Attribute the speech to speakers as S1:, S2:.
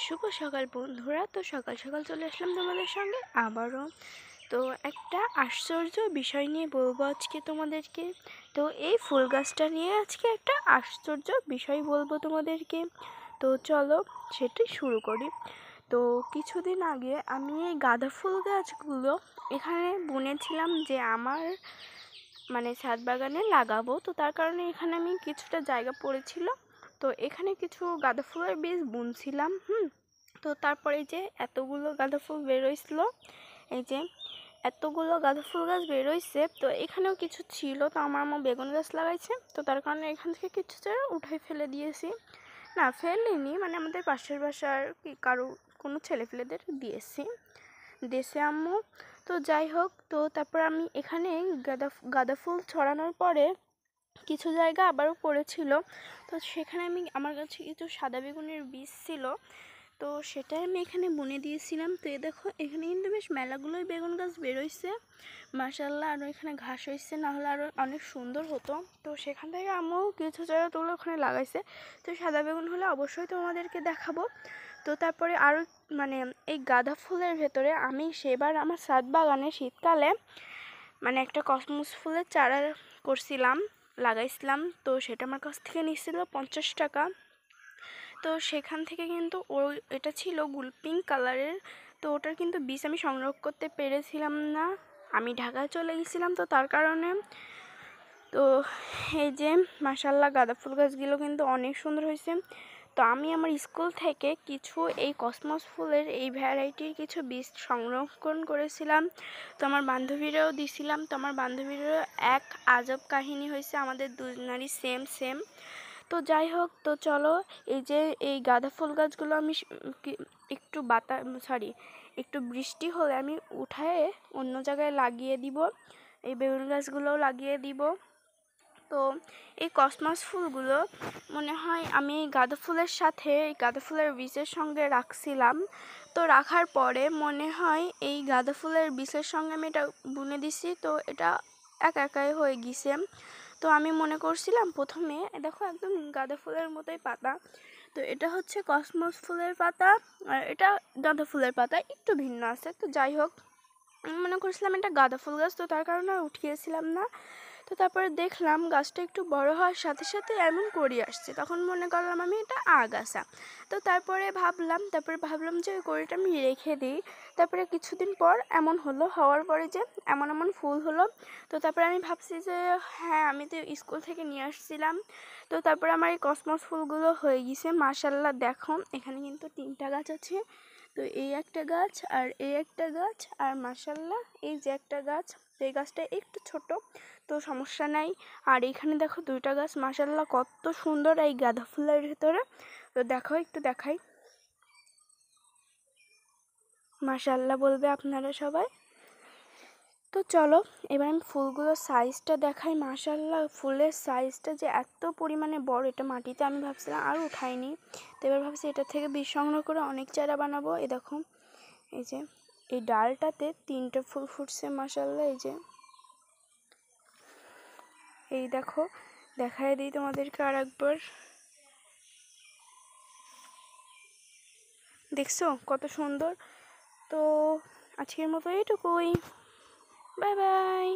S1: শুভ সকাল বন্ধুরা। তো সকাল সকাল চলে আসলাম তোমাদের সঙ্গে আবারও। তো একটা আশ্চর্য বিষয় নিয়ে বলবো আজকে তোমাদেরকে। তো এই ফুল গাছটা নিয়ে আজকে একটা আশ্চর্য বিষয় বলবো তোমাদেরকে। তো চলো সেটাই শুরু করি। তো কিছুদিন আগে আমি এই গাঁদা ফুল গাছগুলো এখানে বুনেছিলাম যে আমার ছাদ বাগানে লাগাবো। তো তার কারণে এখানে আমি কিছুটা জায়গা পড়েছিল, তো এখানে কিছু গাঁদা ফুলের বীজ বুনছিলাম। তো তারপরে যে এতগুলো গাঁদা ফুল বেরোইছিল, এই যে এতগুলো গাঁদা ফুল গাছ বেরোইছে। তো এখানেও কিছু ছিল, তো আমার মা বেগুন গাছ লাগাইছে, তো তার কারণে এখান থেকে কিছু উঠাই ফেলে দিয়েছি। না ফেলিনি, আমাদের পাশের বাসার কারো কোনো ছেলেপেলেদের দিয়েছে আম্মু। তো যাই হোক, তো তারপর আমি এখানে গাঁদা ফুল ছড়ানোর পরে কিছু জায়গা আবারও পড়েছিল। তো সেখানে আমার কাছে কিছু সাদা বেগুনের বীজ ছিল, তো সেটাই আমি এখানে বুনে দিয়েছিলাম। তো দেখো এখানে কিন্তু বেশ মেলাগুলোই বেগুন গাছ বেরোইছে মাশাআল্লাহ। আরও এখানে ঘাস হয়েছে, না হলে আরও অনেক সুন্দর হতো। তো সেখান থেকে আম্মু কিছু জায়গা তুলে ওখানে লাগাইছে। তো সাদা বেগুন হলে অবশ্যই তোমাদেরকে দেখাবো। তো তারপরে আরও এই গাঁদা ফুলের ভেতরে আমি সেবার আমার ছাদ বাগানে শীতকালে একটা কসমস ফুলের চারা লাগাইছিলাম। তো সেটা আমার কাছ থেকে নিচ্ছিল 50 টাকা। তো সেখান থেকে কিন্তু এটা ছিল পিঙ্ক কালারের। তো ওটার কিন্তু বীজ আমি সংগ্রহ করতে পেরেছিলাম না, আমি ঢাকায় চলে গেছিলাম। তো তার কারণে তো এই যে মাশাআল্লাহ গাঁদা ফুল গাছগুলো কিন্তু অনেক সুন্দর হয়েছে। তো আমি আমার স্কুল থেকে কিছু এই কসমস ফুলের এই ভ্যারাইটির কিছু বীজ সংরক্ষণ করেছিলাম, তো আমার বান্ধবীরাও দিছিলাম। তো আমার বান্ধবীরও এক আজব কাহিনী হয়েছে, আমাদের দুজনারই সেম। তো যাই হোক, তো চলো এই যে এই গাঁদা ফুল গাছগুলো আমি একটু বৃষ্টি হলে আমি উঠায়ে অন্য জায়গায় লাগিয়ে দিব, এই বেগুন গাছগুলোও লাগিয়ে দিব। তো এই কসমস ফুলগুলো মনে হয় আমি গাঁদা ফুলের সাথে গাঁদা ফুলের বীজের সঙ্গে রাখছিলাম। তো রাখার পরে মনে হয় এই গাঁদা ফুলের বীজের সঙ্গে আমি এটা বুনে দিছি, তো এটা একাই হয়ে গেছে। তো আমি মনে করছিলাম প্রথমে, দেখো একদম গাঁদা ফুলের মতোই পাতা, তো এটা হচ্ছে কসমস ফুলের পাতা আর এটা গাঁদা ফুলের পাতা, একটু ভিন্ন আছে। তো যাই হোক, আমি মনে করছিলাম এটা গাঁদা ফুল গাছ, তো তার কারণে আর উঠিয়েছিলাম না। তো তারপরে দেখলাম গাছটা একটু বড় হওয়ার সাথে সাথে এমন করি আসছে, তখন মনে করলাম আমি এটা আগাছা। তো তারপরে ভাবলাম যে ওই কড়িটা আমি রেখে দিই। তারপরে কিছুদিন পর এমন হওয়ার পরে যে এমন ফুল হলো। তো তারপরে আমি ভাবছি যে হ্যাঁ, আমি তো স্কুল থেকে নিয়ে আসছিলাম। তো তারপরে আমার এই কসমস ফুলগুলো হয়ে গেছে মাশাআল্লাহ। দেখো এখানে কিন্তু 3টা গাছ আছে, তো এই একটা গাছ আর এই একটা গাছ আর মাশাআল্লাহ এই যে একটা গাছ, এই গাছটা একটু ছোট, তো সমস্যা নাই। আর এখানে দেখো 2টা গাছ মাশাআল্লাহ কত সুন্দর এই গাঁদা ফুলের ভেতরে। তো দেখো একটু দেখাই, মাশাআল্লাহ বলবে আপনারা সবাই। তো চলো এবার আমি ফুলগুলোর সাইজটা দেখাই। মাশাআল্লাহ ফুলের সাইজটা যে এত পরিমাণে বড়, এটা মাটিতে আমি ভাবছিলাম আর উঠাইনি। তো এবার ভাবছি এটা থেকে বীজ সংগ্রহ করে অনেক চারা বানাবো। এই দেখো এই যে এই ডালটাতে 3টে ফুল ফুটছে মাশাআল্লাহ। এই দেখো দেখায় দিই তোমাদেরকে আর একবার, দেখছো কত সুন্দর। তো আজকের মতো এইটুকুই, বাই বাই।